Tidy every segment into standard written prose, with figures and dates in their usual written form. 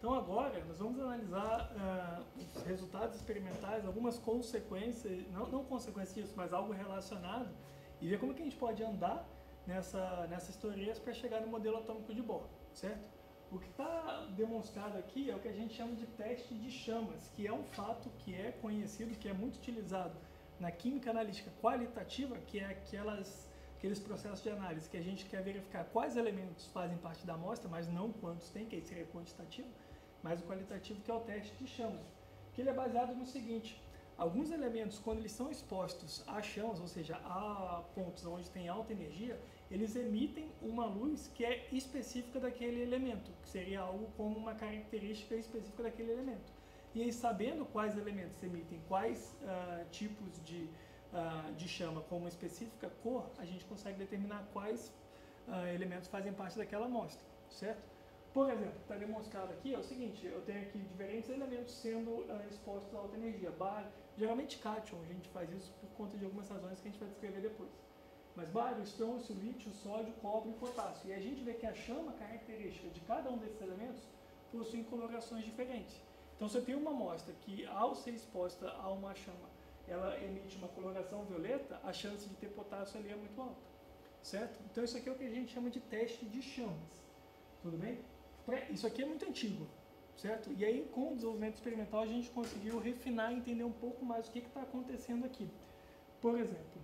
Então agora nós vamos analisar os resultados experimentais, algumas consequências, não consequências disso, mas algo relacionado, e ver como que a gente pode andar nessas historias para chegar no modelo atômico de Bohr, certo? O que está demonstrado aqui é o que a gente chama de teste de chamas, que é um fato que é conhecido, que é muito utilizado na química analítica qualitativa, que é aqueles processos de análise que a gente quer verificar quais elementos fazem parte da amostra, mas não quantos tem, que aí seria quantitativo, mas o qualitativo, que é o teste de chamas, que ele é baseado no seguinte: alguns elementos, quando eles são expostos a chamas, ou seja, a pontos onde tem alta energia, eles emitem uma luz que é específica daquele elemento, que seria algo como uma característica específica daquele elemento. E aí, sabendo quais elementos emitem quais tipos de chama com uma específica cor, a gente consegue determinar quais elementos fazem parte daquela amostra, certo? Por exemplo, está demonstrado aqui é o seguinte: eu tenho aqui diferentes elementos sendo expostos a alta energia. Geralmente cátion, a gente faz isso por conta de algumas razões que a gente vai descrever depois. Mas bário, estrôncio, lítio, sódio, cobre e potássio. E a gente vê que a chama característica de cada um desses elementos possui colorações diferentes. Então, se eu tenho uma amostra que, ao ser exposta a uma chama, ela emite uma coloração violeta, a chance de ter potássio ali é muito alta, certo? Então, isso aqui é o que a gente chama de teste de chamas, tudo bem? Isso aqui é muito antigo, certo? E aí, com o desenvolvimento experimental, a gente conseguiu refinar e entender um pouco mais o que está acontecendo aqui. Por exemplo,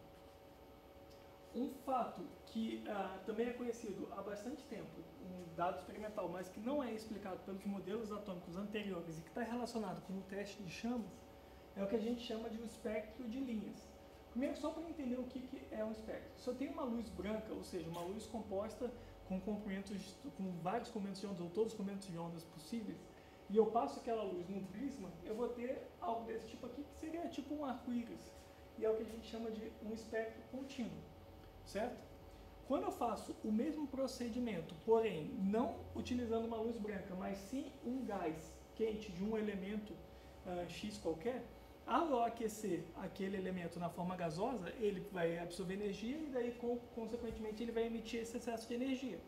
um fato que também é conhecido há bastante tempo, um dado experimental, mas que não é explicado pelos modelos atômicos anteriores e que está relacionado com o teste de chamas, é o que a gente chama de um espectro de linhas. Primeiro, só para entender o que é um espectro. Se eu tenho uma luz branca, ou seja, uma luz composta com vários comprimentos de ondas, ou todos os comprimentos de ondas possíveis, e eu passo aquela luz num prisma, eu vou ter algo desse tipo aqui, que seria tipo um arco-íris. E é o que a gente chama de um espectro contínuo, certo? Quando eu faço o mesmo procedimento, porém não utilizando uma luz branca, mas sim um gás quente de um elemento X qualquer, ao eu aquecer aquele elemento na forma gasosa, ele vai absorver energia e daí, consequentemente, ele vai emitir esse excesso de energia,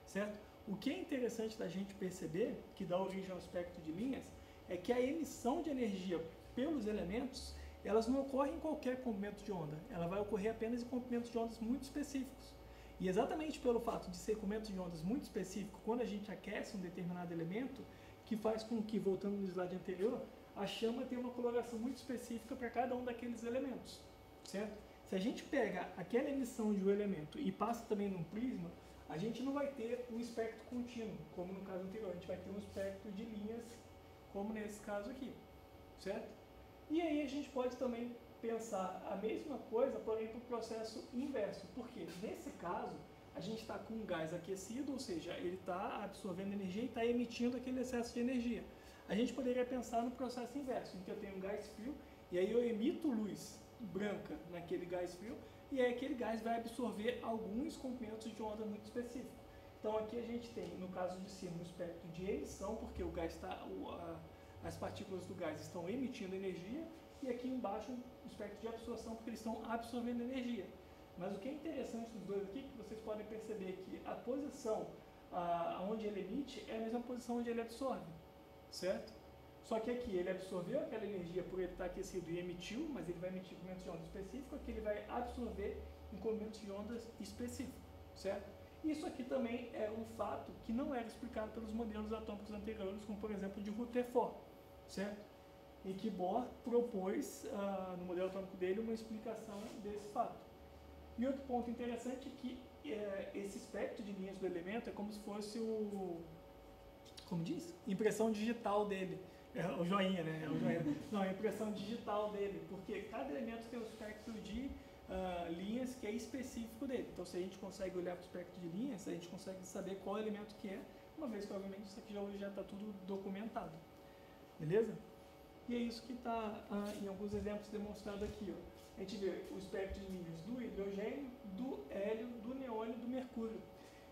certo? O que é interessante da gente perceber, que dá origem ao espectro de linhas, é que a emissão de energia pelos elementos, elas não ocorrem em qualquer comprimento de onda, ela vai ocorrer apenas em comprimentos de ondas muito específicos. E exatamente pelo fato de ser comprimento de ondas muito específico, quando a gente aquece um determinado elemento, que faz com que, voltando no slide anterior, a chama tem uma coloração muito específica para cada um daqueles elementos, certo? Se a gente pega aquela emissão de um elemento e passa também num prisma, a gente não vai ter um espectro contínuo, como no caso anterior, a gente vai ter um espectro de linhas, como nesse caso aqui, certo? E aí a gente pode também pensar a mesma coisa, porém para o processo inverso, porque nesse caso a gente está com um gás aquecido, ou seja, ele está absorvendo energia e está emitindo aquele excesso de energia. A gente poderia pensar no processo inverso, em que eu tenho um gás frio e aí eu emito luz branca naquele gás frio e aí aquele gás vai absorver alguns comprimentos de onda muito específicos. Então aqui a gente tem, no caso de cima, um espectro de emissão, porque o gás as partículas do gás estão emitindo energia, e aqui embaixo um espectro de absorção, porque eles estão absorvendo energia. Mas o que é interessante dos dois aqui, que vocês podem perceber que a posição onde ele emite é a mesma posição onde ele absorve, certo? Só que aqui ele absorveu aquela energia por ele estar aquecido e emitiu, mas ele vai emitir comprimentos de onda específico, aqui ele vai absorver em comprimentos de ondas específicos, certo? Isso aqui também é um fato que não era explicado pelos modelos atômicos anteriores, como por exemplo de Rutherford, certo? Em que Bohr propôs, no modelo atômico dele, uma explicação desse fato. E outro ponto interessante é que esse espectro de linhas do elemento é como se fosse como diz? Impressão digital dele. É o joinha, né? É o joinha. Não, a impressão digital dele, porque cada elemento tem um espectro de linhas que é específico dele. Então, se a gente consegue olhar para o espectro de linhas, a gente consegue saber qual elemento que é, uma vez que, obviamente, isso aqui já está tudo documentado. Beleza? E é isso que está em alguns exemplos demonstrado aqui. Ó. A gente vê o espectro de linhas do hidrogênio, do hélio, do neônio e do mercúrio.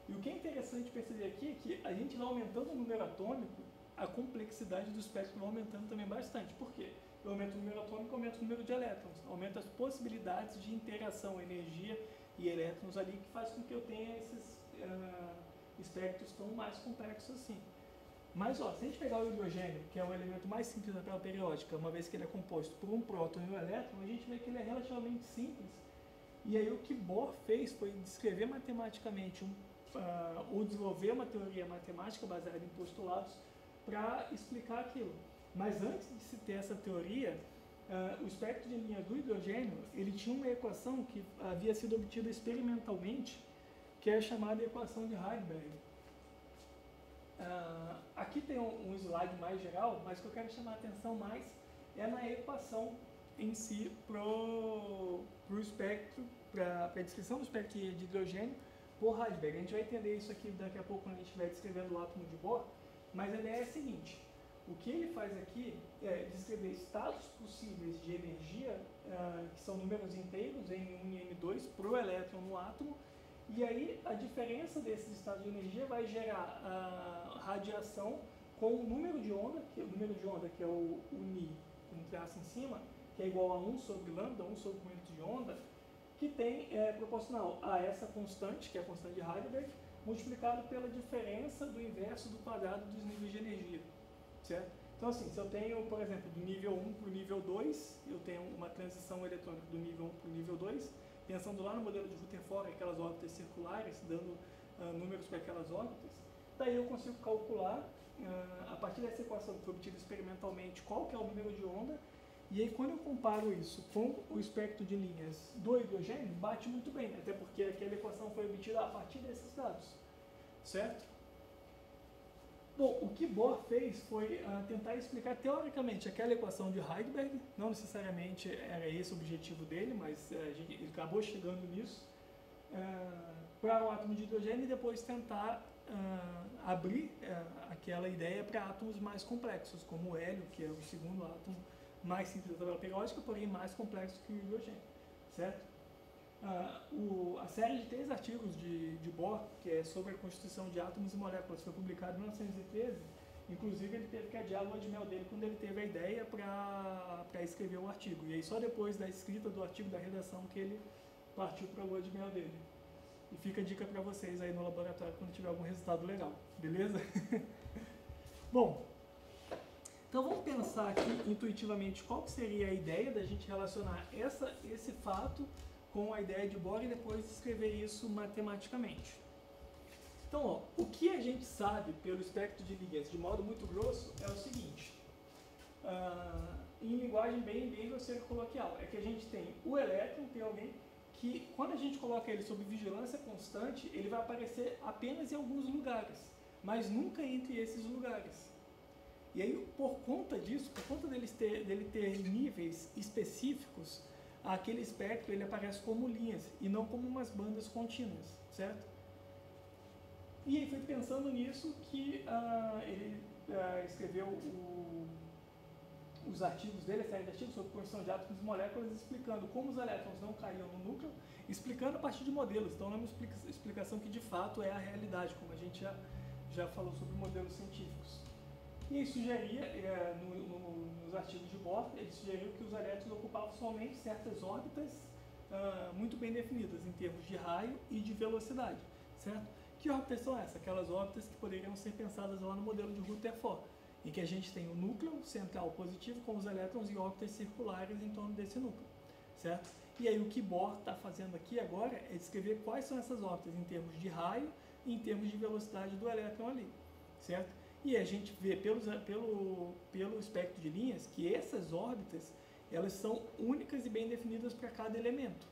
E o que é interessante perceber aqui é que a gente vai aumentando o número atômico, a complexidade do espectro vai aumentando também bastante. Por quê? Eu aumento o número atômico, aumento o número de elétrons, aumento as possibilidades de interação, energia e elétrons ali, que faz com que eu tenha esses espectros tão mais complexos assim. Mas ó, se a gente pegar o hidrogênio, que é o elemento mais simples da tabela periódica, uma vez que ele é composto por um próton e um elétron, a gente vê que ele é relativamente simples. E aí o que Bohr fez foi descrever matematicamente, ou desenvolver uma teoria matemática baseada em postulados para explicar aquilo. Mas antes de se ter essa teoria, o espectro de linhas do hidrogênio, ele tinha uma equação que havia sido obtida experimentalmente, que é a chamada equação de Heisenberg. Aqui tem um slide mais geral, mas o que eu quero chamar a atenção mais é na equação em si para o espectro, para a descrição do espectro de hidrogênio por Heisenberg. A gente vai entender isso aqui daqui a pouco quando a gente estiver descrevendo o átomo de Bohr, mas a ideia é a seguinte: o que ele faz aqui é descrever estados possíveis de energia, que são números inteiros, N1 e N2, para o elétron no átomo, e aí a diferença desses estados de energia vai gerar a radiação com o número de onda, que é o Ni, com um traço em cima, que é igual a 1 sobre lambda, 1 sobre o momento de onda, que tem proporcional a essa constante, que é a constante de Heisenberg, multiplicado pela diferença do inverso do quadrado dos níveis de energia, certo? Então assim, se eu tenho, por exemplo, do nível 1 para o nível 2, eu tenho uma transição eletrônica do nível 1 para o nível 2, pensando lá no modelo de Rutherford, aquelas órbitas circulares, dando números para aquelas órbitas, daí eu consigo calcular, a partir dessa equação que foi obtida experimentalmente, qual que é o número de onda, e aí quando eu comparo isso com o espectro de linhas do hidrogênio, bate muito bem, até porque aquela equação foi obtida a partir desses dados, certo? Bom, o que Bohr fez foi tentar explicar teoricamente aquela equação de Heisenberg, não necessariamente era esse o objetivo dele, mas ele acabou chegando nisso, para o átomo de hidrogênio e depois tentar abrir aquela ideia para átomos mais complexos, como o hélio, que é o segundo átomo mais simples da tabela periódica, porém mais complexo que o hidrogênio, certo? A série de 3 artigos de Bohr, que é sobre a constituição de átomos e moléculas, foi publicada em 1913. Inclusive, ele teve que adiar a lua de mel dele quando ele teve a ideia para escrever o artigo. E aí, só depois da escrita do artigo, da redação, que ele partiu para a lua de mel dele. E fica a dica para vocês aí no laboratório quando tiver algum resultado legal, beleza? Bom, então vamos pensar aqui intuitivamente qual que seria a ideia da gente relacionar esse fato com a ideia de Bohr e depois descrever isso matematicamente. Então, ó, o que a gente sabe pelo espectro de linhas de modo muito grosso é o seguinte, em linguagem bem grosseira coloquial, é que a gente tem o elétron, tem alguém que quando a gente coloca ele sob vigilância constante, ele vai aparecer apenas em alguns lugares, mas nunca entre esses lugares. E aí, por conta disso, por conta dele ter níveis específicos, aquele espectro ele aparece como linhas e não como umas bandas contínuas, certo? E aí foi pensando nisso que ele escreveu os artigos dele, a série de artigos sobre construção de átomos e moléculas, explicando como os elétrons não caíam no núcleo, explicando a partir de modelos. Então não é uma explicação que de fato é a realidade, como a gente já falou sobre modelos científicos. E aí sugeria, nos artigos de Bohr, ele sugeriu que os elétrons ocupavam somente certas órbitas muito bem definidas em termos de raio e de velocidade, certo? Que órbitas são essas? Aquelas órbitas que poderiam ser pensadas lá no modelo de Rutherford, em que a gente tem o núcleo central positivo com os elétrons e órbitas circulares em torno desse núcleo, certo? E aí o que Bohr está fazendo aqui agora é descrever quais são essas órbitas em termos de raio e em termos de velocidade do elétron ali, certo? E a gente vê pelo espectro de linhas que essas órbitas elas são únicas e bem definidas para cada elemento,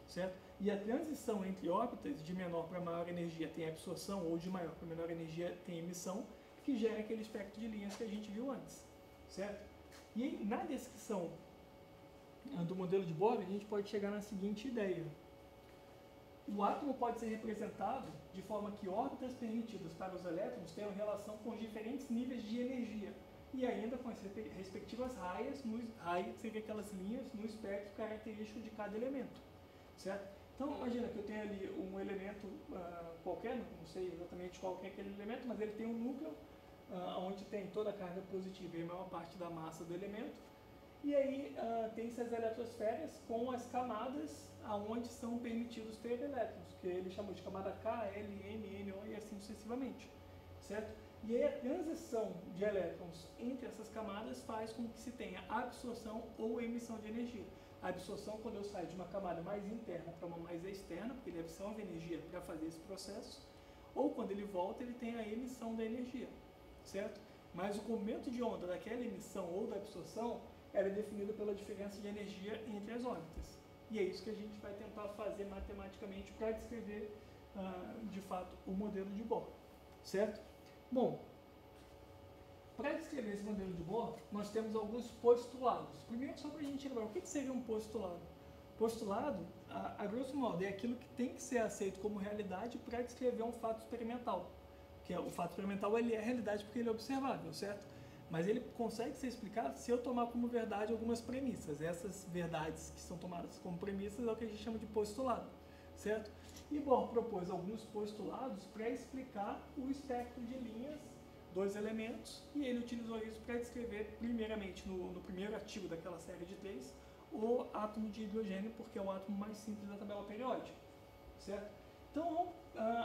certo? E a transição entre órbitas de menor para maior energia tem absorção ou de maior para menor energia tem emissão, que gera aquele espectro de linhas que a gente viu antes, certo? E aí, na descrição do modelo de Bohr, a gente pode chegar na seguinte ideia. O átomo pode ser representado de forma que órbitas permitidas para os elétrons tenham relação com os diferentes níveis de energia e ainda com as respectivas raias, raias seria aquelas linhas no espectro característico de cada elemento, certo? Então imagina que eu tenho ali um elemento qualquer, não sei exatamente qual que é aquele elemento, mas ele tem um núcleo onde tem toda a carga positiva e a maior parte da massa do elemento, e aí tem essas eletrosferas com as camadas aonde são permitidos ter elétrons, que ele chamou de camada K, L, M, N, O e assim sucessivamente, certo? E aí a transição de elétrons entre essas camadas faz com que se tenha absorção ou emissão de energia. A absorção quando eu saio de uma camada mais interna para uma mais externa, porque ele absorve energia para fazer esse processo, ou quando ele volta ele tem a emissão da energia, certo? Mas o comprimento de onda daquela emissão ou da absorção era definido pela diferença de energia entre as órbitas. E é isso que a gente vai tentar fazer matematicamente para descrever, de fato, o modelo de Bohr, certo? Bom, para descrever esse modelo de Bohr, nós temos alguns postulados. Primeiro, só para a gente lembrar, o que seria um postulado? Postulado, a grosso modo, é aquilo que tem que ser aceito como realidade para descrever um fato experimental. Que o fato experimental ele é realidade porque ele é observável, certo? Mas ele consegue ser explicado se eu tomar como verdade algumas premissas. Essas verdades que são tomadas como premissas é o que a gente chama de postulado, certo? E Bohr propôs alguns postulados para explicar o espectro de linhas dos elementos, e ele utilizou isso para descrever, primeiramente, no primeiro artigo daquela série de 3, o átomo de hidrogênio, porque é o átomo mais simples da tabela periódica, certo? Então, vamos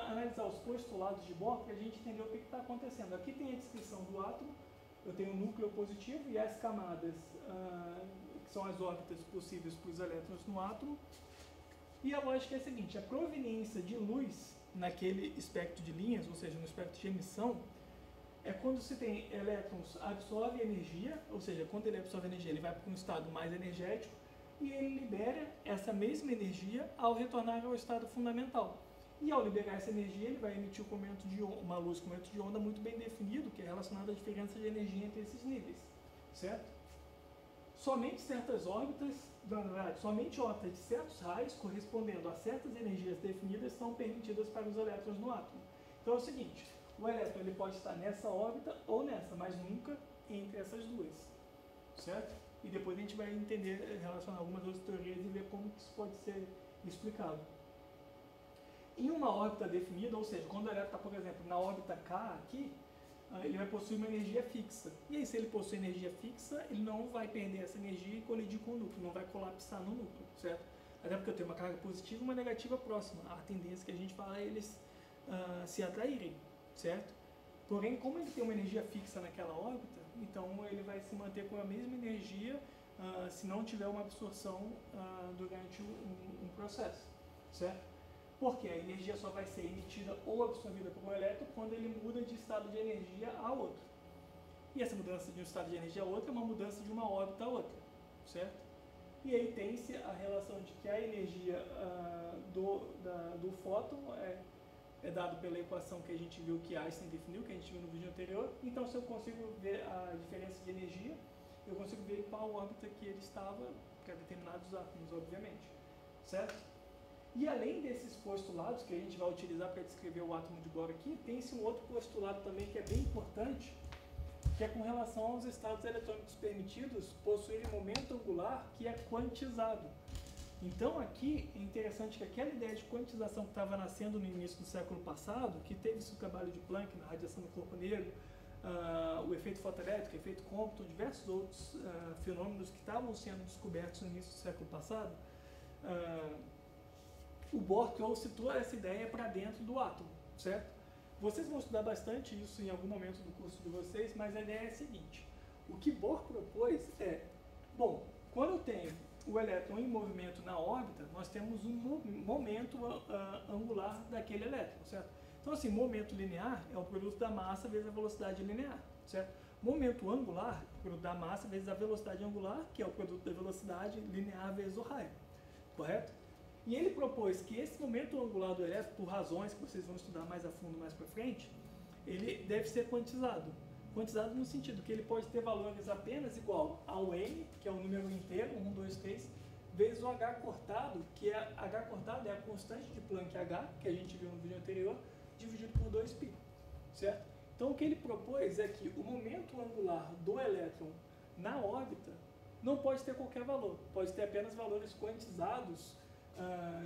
analisar os postulados de Bohr para a gente entender o que está acontecendo. Aqui tem a descrição do átomo, eu tenho o núcleo positivo e as camadas, que são as órbitas possíveis para os elétrons no átomo. E a lógica é a seguinte: a proveniência de luz naquele espectro de linhas, ou seja, no espectro de emissão, é quando se tem elétrons absorve energia, ou seja, quando ele absorve energia, ele vai para um estado mais energético e ele libera essa mesma energia ao retornar ao estado fundamental. E ao liberar essa energia, ele vai emitir uma luz com comprimento de onda muito bem definido, que é relacionado à diferença de energia entre esses níveis, certo? Somente certas órbitas, na verdade, somente órbitas de certos raios, correspondendo a certas energias definidas, são permitidas para os elétrons no átomo. Então é o seguinte: o elétron ele pode estar nessa órbita ou nessa, mas nunca entre essas duas, certo? E depois a gente vai entender, relacionar algumas outras teorias e ver como isso pode ser explicado. Em uma órbita definida, ou seja, quando o elétron está, por exemplo, na órbita K aqui, ele vai possuir uma energia fixa. E aí, se ele possui energia fixa, ele não vai perder essa energia e colidir com o núcleo, não vai colapsar no núcleo, certo? Até porque eu tenho uma carga positiva e uma negativa próxima. A tendência que a gente fala é eles se atraírem, certo? Porém, como ele tem uma energia fixa naquela órbita, então ele vai se manter com a mesma energia se não tiver uma absorção durante um processo, certo? Porque a energia só vai ser emitida ou absorvida por um elétron quando ele muda de estado de energia a outro. E essa mudança de um estado de energia a outro é uma mudança de uma órbita a outra, certo? E aí tem-se a relação de que a energia do fóton é dado pela equação que a gente viu que Einstein definiu, que a gente viu no vídeo anterior. Então, se eu consigo ver a diferença de energia, eu consigo ver em qual órbita que ele estava para determinados átomos, obviamente, certo? E além desses postulados que a gente vai utilizar para descrever o átomo de Bohr aqui, tem-se um outro postulado também que é bem importante, que é com relação aos estados eletrônicos permitidos possuírem momento angular que é quantizado. Então aqui é interessante que aquela ideia de quantização que estava nascendo no início do século passado, que teve esse trabalho de Planck na radiação do corpo negro, o efeito fotoelétrico, o efeito Compton, diversos outros fenômenos que estavam sendo descobertos no início do século passado, o Bohr trouxe toda essa ideia para dentro do átomo, certo? Vocês vão estudar bastante isso em algum momento do curso de vocês, mas a ideia é a seguinte: o que Bohr propôs é, bom, quando eu tenho o elétron em movimento na órbita, nós temos um momento angular daquele elétron, certo? Então, assim, momento linear é o produto da massa vezes a velocidade linear, certo? Momento angular é o produto da massa vezes a velocidade angular, que é o produto da velocidade linear vezes o raio, correto? E ele propôs que esse momento angular do elétron, por razões que vocês vão estudar mais a fundo mais para frente, ele deve ser quantizado. Quantizado no sentido que ele pode ter valores apenas igual ao n, que é o número inteiro, 1, 2, 3, vezes o h cortado, que é h cortado é a constante de Planck h, que a gente viu no vídeo anterior, dividido por 2π, certo? Então o que ele propôs é que o momento angular do elétron na órbita não pode ter qualquer valor, pode ter apenas valores quantizados,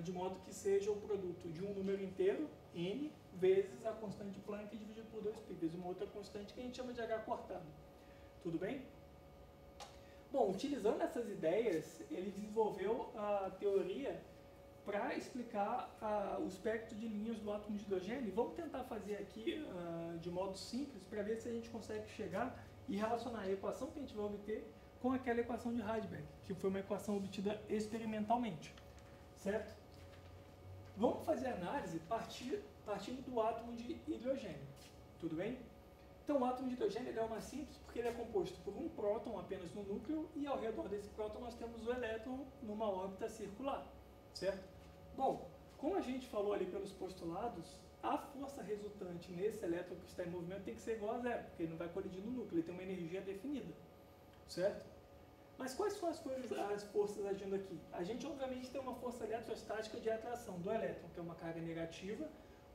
de modo que seja o produto de um número inteiro, n, vezes a constante de Planck dividido por 2π, vezes uma outra constante que a gente chama de h cortado. Tudo bem? Bom, utilizando essas ideias, ele desenvolveu a teoria para explicar o espectro de linhas do átomo de hidrogênio. Vamos tentar fazer aqui de modo simples para ver se a gente consegue chegar e relacionar a equação que a gente vai obter com aquela equação de Heisenberg, que foi uma equação obtida experimentalmente, certo? Vamos fazer a análise partindo do átomo de hidrogênio, tudo bem? Então o átomo de hidrogênio ele é o mais simples porque ele é composto por um próton apenas no núcleo e ao redor desse próton nós temos o elétron numa órbita circular, certo? Bom, como a gente falou ali pelos postulados, a força resultante nesse elétron que está em movimento tem que ser igual a zero, porque ele não vai colidir no núcleo, ele tem uma energia definida, certo? Mas quais são as forças agindo aqui? A gente obviamente tem uma força eletrostática de atração do elétron, que é uma carga negativa,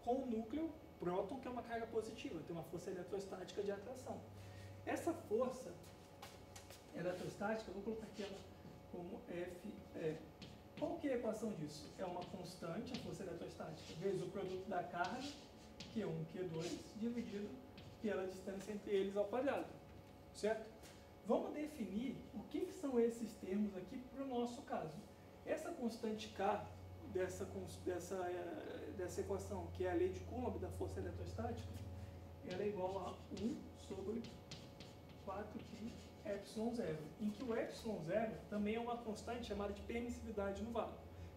com o núcleo próton, que é uma carga positiva, tem uma força eletrostática de atração. Essa força eletrostática, eu vou colocar aqui ela como Fe. Qual que é a equação disso? É uma constante, a força eletrostática, vezes o produto da carga, Q1, Q2, dividido pela distância entre eles ao quadrado, certo? Vamos definir o que são esses termos aqui para o nosso caso. Essa constante K dessa equação, que é a lei de Coulomb da força eletrostática, ela é igual a 1 sobre 4π ε0, em que o ε0 também é uma constante chamada de permissividade no vácuo.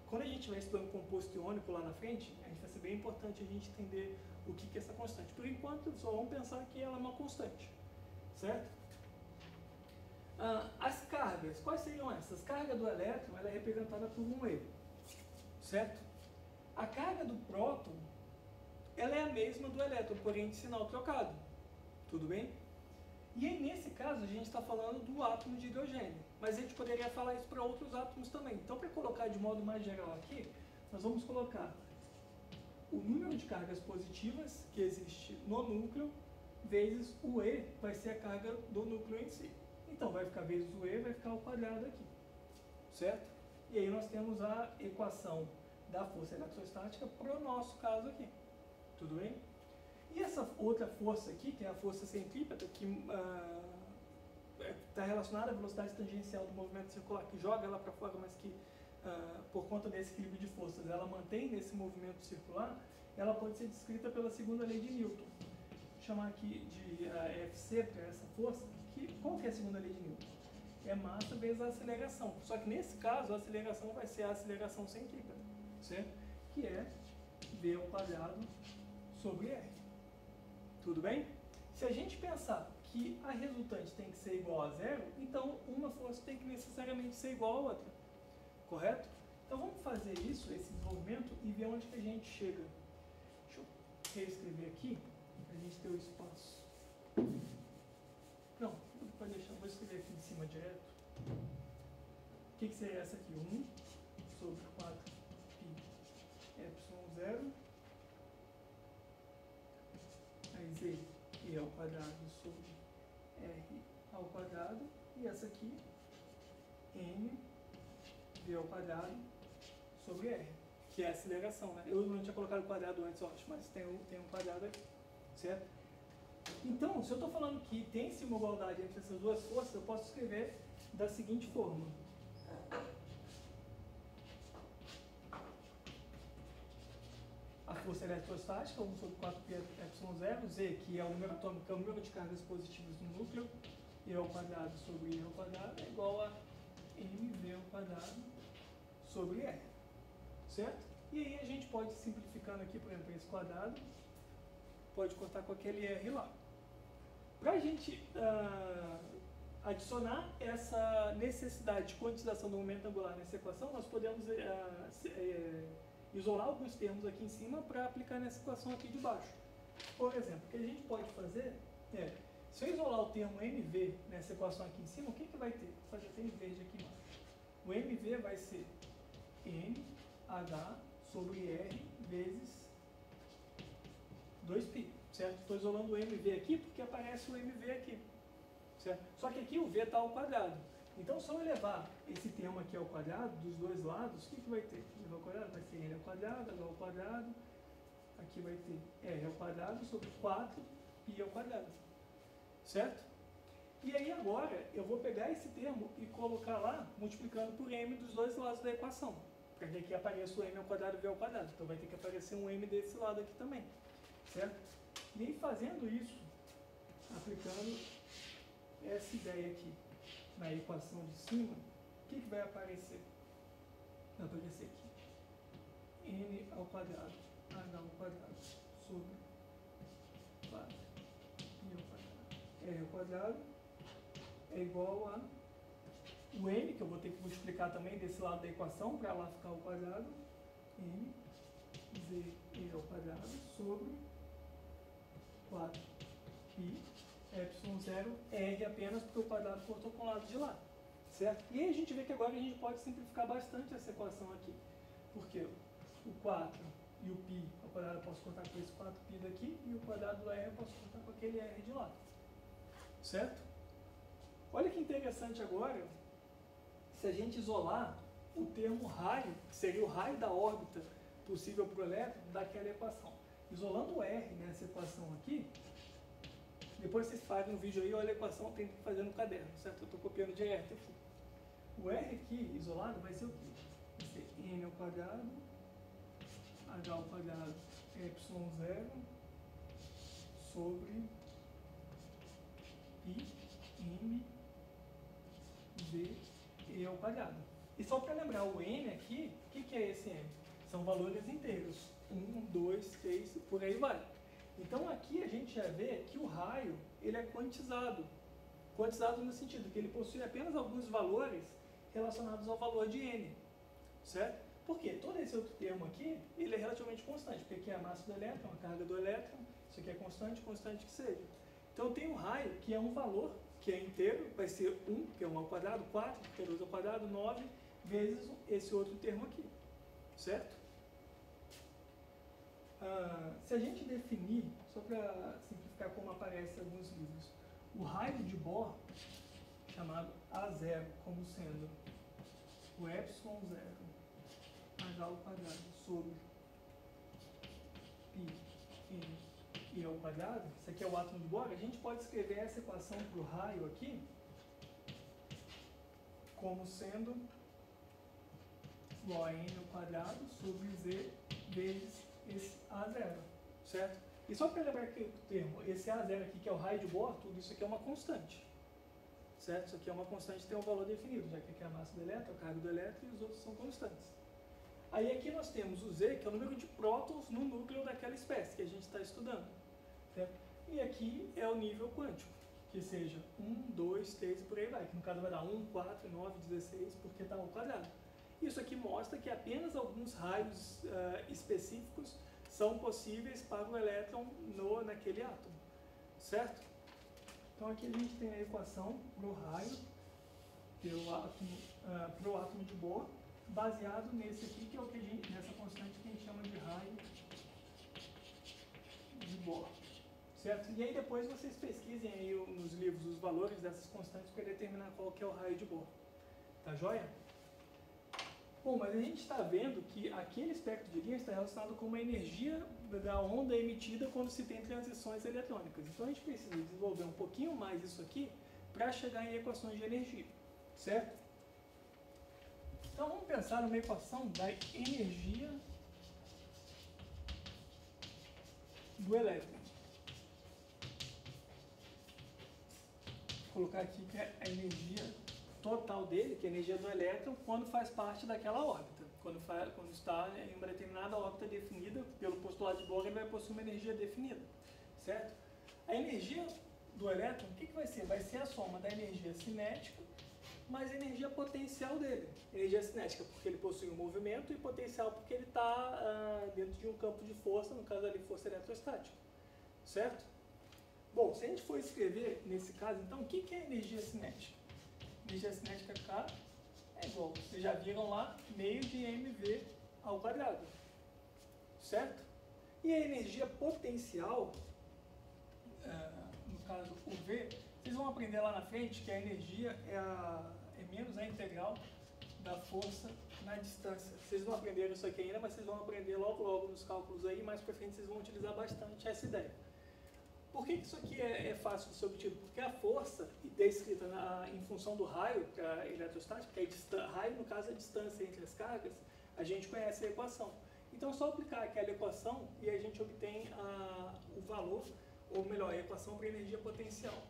Quando a gente estiver estudando composto iônico lá na frente, a gente vai ser bem importante a gente entender o que é essa constante. Por enquanto, só vamos pensar que ela é uma constante, certo? As cargas, quais seriam essas? A carga do elétron ela é representada por um E, certo? A carga do próton ela é a mesma do elétron, porém de sinal trocado, tudo bem? E aí, nesse caso, a gente está falando do átomo de hidrogênio, mas a gente poderia falar isso para outros átomos também. Então, para colocar de modo mais geral aqui, nós vamos colocar o número de cargas positivas que existe no núcleo, vezes o E, vai ser a carga do núcleo em si. Então, vai ficar vezes o E, vai ficar ao quadrado aqui, certo? E aí nós temos a equação da força eletrostática para o nosso caso aqui, tudo bem? E essa outra força aqui, que é a força centrípeta, que está relacionada à velocidade tangencial do movimento circular, que joga ela para fora, mas que, por conta desse equilíbrio de forças, ela mantém nesse movimento circular, ela pode ser descrita pela segunda lei de Newton. Vou chamar aqui de Fc para essa força. Qual que é a segunda lei de Newton? É massa vezes a aceleração. Só que nesse caso, a aceleração vai ser a aceleração centrípeta, certo? Que é v ao quadrado sobre r. Tudo bem? Se a gente pensar que a resultante tem que ser igual a zero, então uma força tem que necessariamente ser igual a outra, correto? Então vamos fazer isso, esse desenvolvimento, e ver onde que a gente chega. Deixa eu reescrever aqui, para a gente ter o espaço. Não, pode deixar, vou escrever aqui em cima direto. O que seria essa aqui? 1 sobre 4π ε0. Aí z e ao quadrado sobre r ao quadrado, e essa aqui m v ao quadrado sobre r, que é a aceleração, né? Eu não tinha colocado o quadrado antes, eu acho, mas tem um quadrado aqui, certo? Então, se eu estou falando que tem-se uma igualdade entre essas duas forças, eu posso escrever da seguinte forma. A força eletrostática, 1 sobre 4π ε0, Z, que é o número atômico, que é o número de cargas positivas do núcleo, E ao quadrado sobre I ao quadrado é igual a mv ao quadrado sobre R, certo? E aí a gente pode, simplificando aqui, por exemplo, esse quadrado, pode cortar com aquele R lá. Para a gente adicionar essa necessidade de quantização do momento angular nessa equação, nós podemos isolar alguns termos aqui em cima para aplicar nessa equação aqui de baixo. Por exemplo, o que a gente pode fazer é, se eu isolar o termo mv nessa equação aqui em cima, o que vai ter? Só já tem verde aqui embaixo. O mv vai ser mh sobre r vezes 2π, certo? Estou isolando o mv aqui porque aparece o mv aqui, certo? Só que aqui o v está ao quadrado. Então, se eu elevar esse termo aqui ao quadrado, dos dois lados, o que vai ter? Elevar ao quadrado vai ser n ao quadrado, h ao quadrado, aqui vai ter r ao quadrado sobre 4π ao quadrado, certo? E aí agora eu vou pegar esse termo e colocar lá, multiplicando por m dos dois lados da equação, para que aqui apareça o m ao quadrado v ao quadrado. Então vai ter que aparecer um m desse lado aqui também, certo? E aí fazendo isso, aplicando essa ideia aqui na equação de cima, o que vai aparecer? Vai aparecer aqui n ao quadrado h ao quadrado sobre 4 i ao quadrado r ao quadrado é igual a o n, que eu vou ter que multiplicar também desse lado da equação para lá ficar ao quadrado, n z e ao quadrado sobre 4 pi epsilon 0 r apenas porque o quadrado cortou com o lado de lá, certo? E aí a gente vê que agora a gente pode simplificar bastante essa equação aqui, porque o 4 e o π ao quadrado eu posso cortar com esse 4π daqui e o quadrado do r eu posso cortar com aquele r de lá, certo? Olha que interessante agora, se a gente isolar o termo raio, que seria o raio da órbita possível para o elétron, daquela equação. Isolando o r nessa equação aqui, depois vocês fazem um vídeo aí, olha a equação, tem que fazer no caderno, certo? Eu estou copiando direto aqui. O r aqui, isolado, vai ser o quê? Vai ser n ao quadrado, h ao quadrado, epsilon 0, sobre pi, m, v, e ao quadrado. E só para lembrar, o n aqui, o que é esse n? São valores inteiros. 1, 2, 3, por aí vai. Então aqui a gente já vê que o raio, ele é quantizado. Quantizado no sentido que ele possui apenas alguns valores relacionados ao valor de n. Certo? Porque todo esse outro termo aqui, ele é relativamente constante. Porque aqui é a massa do elétron, a carga do elétron, isso aqui é constante, constante que seja. Então tem o raio, que é um valor, que é inteiro, vai ser 1, que é 1 ao quadrado, 4, que é 2 ao quadrado, 9, vezes esse outro termo aqui. Certo? Se a gente definir, só para simplificar como aparece em alguns livros, o raio de Bohr, chamado A0, como sendo o epsilon 0, h ao quadrado, sobre π, n, e ao quadrado, isso aqui é o átomo de Bohr, a gente pode escrever essa equação para o raio aqui, como sendo igual a n ao quadrado sobre z vezes esse A0, certo? E só para lembrar que o termo, esse A0 aqui, que é o raio de Bohr, tudo isso aqui é uma constante, certo? Isso aqui é uma constante que tem um valor definido, já que aqui é a massa do elétron, a carga do elétron e os outros são constantes. Aí aqui nós temos o Z, que é o número de prótons no núcleo daquela espécie que a gente está estudando, certo? E aqui é o nível quântico, que seja 1, 2, 3 e por aí vai, que no caso vai dar 1, 4, 9, 16, porque está ao quadrado. Isso aqui mostra que apenas alguns raios específicos são possíveis para o elétron naquele átomo, certo? Então aqui a gente tem a equação para o raio, para o átomo de Bohr, baseado nesse aqui, que é o que nessa constante que a gente chama de raio de Bohr, certo? E aí depois vocês pesquisem aí nos livros os valores dessas constantes para determinar qual que é o raio de Bohr, tá joia? Bom, mas a gente está vendo que aquele espectro de linha está relacionado com uma energia da onda emitida quando se tem transições eletrônicas. Então a gente precisa desenvolver um pouquinho mais isso aqui para chegar em equações de energia, certo? Então vamos pensar numa equação da energia do elétron. Vou colocar aqui que é a energia total dele, que é a energia do elétron, quando faz parte daquela órbita. Quando está em uma determinada órbita definida, pelo postulado de Bohr, ele vai possuir uma energia definida, certo? A energia do elétron, o que vai ser? Vai ser a soma da energia cinética mais a energia potencial dele. Energia cinética porque ele possui um movimento e potencial porque ele está dentro de um campo de força, no caso ali força eletrostática, certo? Bom, se a gente for escrever nesse caso, então, o que é energia cinética? Energia cinética K é igual, vocês já viram lá, meio de mv ao quadrado, certo? E a energia potencial, no caso o V, vocês vão aprender lá na frente que a energia é menos a integral da força na distância. Vocês não aprenderam isso aqui ainda, mas vocês vão aprender logo nos cálculos aí, mais pra frente vocês vão utilizar bastante essa ideia. Por que isso aqui é fácil de ser obtido? Porque a força descrita em função do raio, que é a eletrostática, que é raio no caso é a distância entre as cargas, a gente conhece a equação. Então é só aplicar aquela equação e a gente obtém o valor, ou melhor, a equação para energia potencial.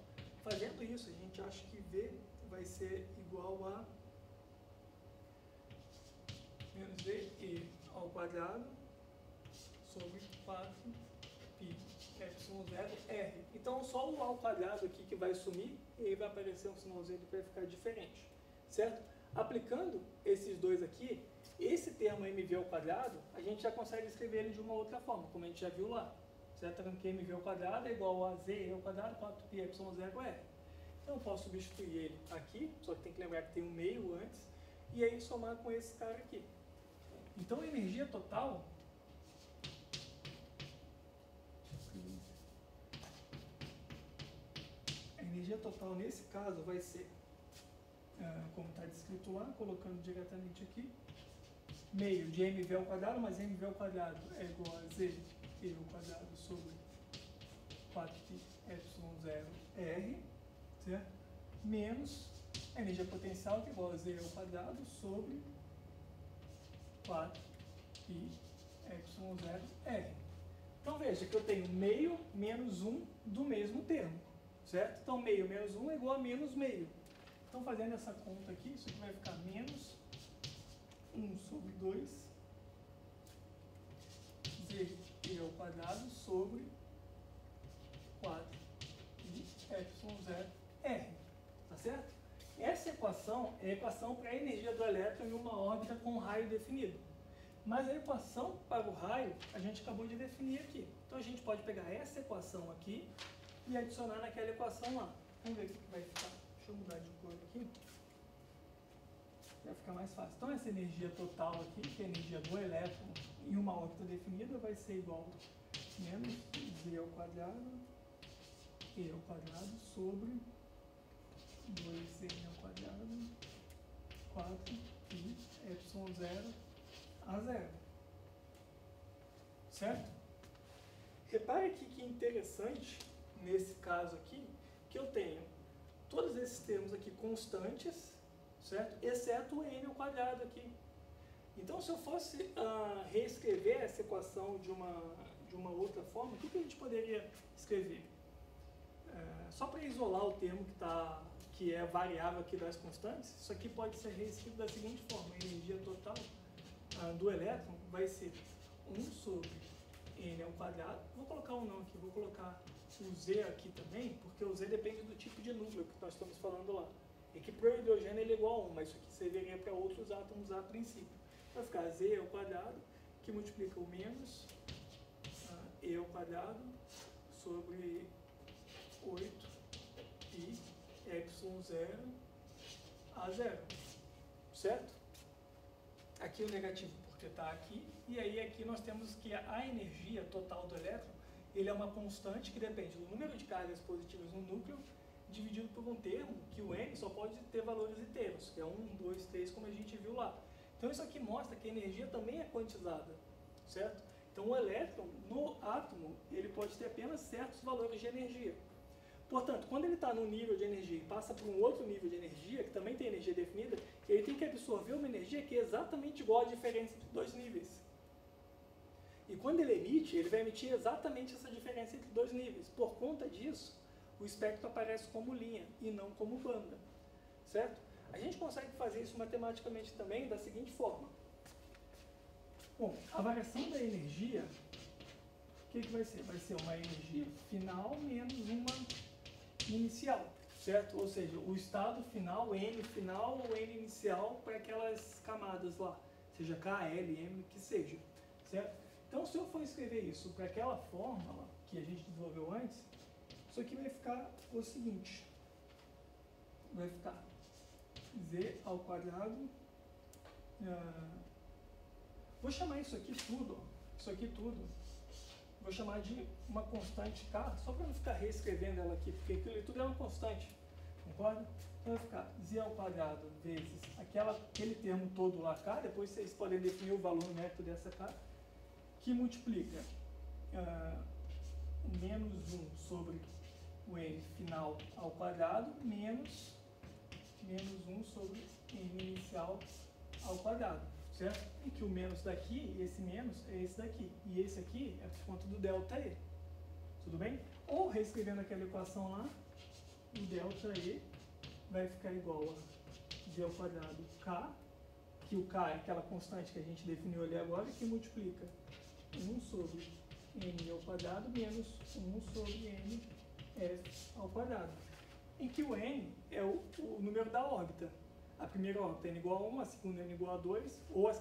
Fazendo isso, a gente acha que V vai ser igual a menos VE ao quadrado sobre 4π ε0R. Então só o ao quadrado aqui que vai sumir e aí vai aparecer um sinalzinho que vai ficar diferente, certo? Aplicando esses dois aqui, esse termo mv ao quadrado, a gente já consegue escrever ele de uma outra forma, como a gente já viu lá, certo? Que mv ao quadrado é igual a z ao quadrado 4π ε0R. Então eu posso substituir ele aqui, só que tem que lembrar que tem um meio antes, e aí somar com esse cara aqui. Então a energia total nesse caso vai ser, como está descrito lá, colocando diretamente aqui, meio de mv ao quadrado, mas mv ao quadrado é igual a z e ao quadrado sobre 4π ε0R, certo? Menos a energia potencial, que é igual a z ao quadrado sobre 4π ε0R. Então veja que eu tenho meio menos 1 do mesmo termo, certo? Então meio menos 1 é igual a menos meio. Então fazendo essa conta aqui, isso aqui vai ficar menos 1 sobre 2 z ao quadrado sobre 4π ε0R, tá certo? Essa equação é a equação para a energia do elétron em uma órbita com um raio definido. Mas a equação para o raio a gente acabou de definir aqui. Então a gente pode pegar essa equação aqui e adicionar naquela equação lá. Vamos ver o que vai ficar. Deixa eu mudar de cor aqui. Vai ficar mais fácil. Então essa energia total aqui, que é a energia do elétron em uma órbita definida, vai ser igual a menos z ao quadrado e ao quadrado sobre 2n ao quadrado 4π ε0 a 0. Certo? Repare aqui que interessante, nesse caso aqui, que eu tenho todos esses termos aqui constantes, certo? Exceto o n ao quadrado aqui. Então, se eu fosse reescrever essa equação de uma outra forma, o que a gente poderia escrever? Só para isolar o termo que é a variável aqui das constantes, isso aqui pode ser reescrito da seguinte forma: a energia total do elétron vai ser 1 sobre n ao quadrado. Vou colocar um não aqui, vou colocar o z aqui também, porque o z depende do tipo de núcleo que nós estamos falando lá. E que para o hidrogênio ele é igual a 1, mas isso aqui serviria para outros átomos a princípio. Vai ficar z ao quadrado, que multiplica o menos e ao quadrado sobre 8π ε0 a 0. Certo? Aqui o negativo porque está aqui, e aí aqui nós temos que a energia total do elétron, ele é uma constante que depende do número de cargas positivas no núcleo, dividido por um termo, que o n só pode ter valores inteiros, que é 1, 2, 3, como a gente viu lá. Então isso aqui mostra que a energia também é quantizada, certo? Então o elétron, no átomo, ele pode ter apenas certos valores de energia. Portanto, quando ele está num nível de energia e passa para um outro nível de energia, que também tem energia definida, ele tem que absorver uma energia que é exatamente igual à diferença entre dois níveis. E quando ele emite, ele vai emitir exatamente essa diferença entre dois níveis. Por conta disso, o espectro aparece como linha e não como banda, certo? A gente consegue fazer isso matematicamente também da seguinte forma. Bom, a variação da energia, o que vai ser? Vai ser uma energia final menos uma inicial, certo? Ou seja, o estado final, N final ou N inicial para aquelas camadas lá, seja K, L, M, que seja, certo? Então, se eu for escrever isso para aquela fórmula que a gente desenvolveu antes, isso aqui vai ficar o seguinte, vai ficar z ao quadrado, vou chamar isso aqui tudo, vou chamar de uma constante K, só para não ficar reescrevendo ela aqui, porque aquilo tudo é uma constante, concorda? Então vai ficar z ao quadrado vezes aquele termo todo lá, K, depois vocês podem definir o valor numérico dessa K, que multiplica menos 1 sobre o n final ao quadrado, menos 1 sobre n inicial ao quadrado, certo? Em que o menos daqui, esse menos é esse daqui, e esse aqui é por conta do ΔE, tudo bem? Ou reescrevendo aquela equação lá, o ΔE vai ficar igual a d ao quadrado k, que o k é aquela constante que a gente definiu ali agora, que multiplica 1 sobre n ao quadrado menos 1 sobre n f ao quadrado, em que o n é o número da órbita. A primeira órbita n igual a 1, a segunda n igual a 2, ou as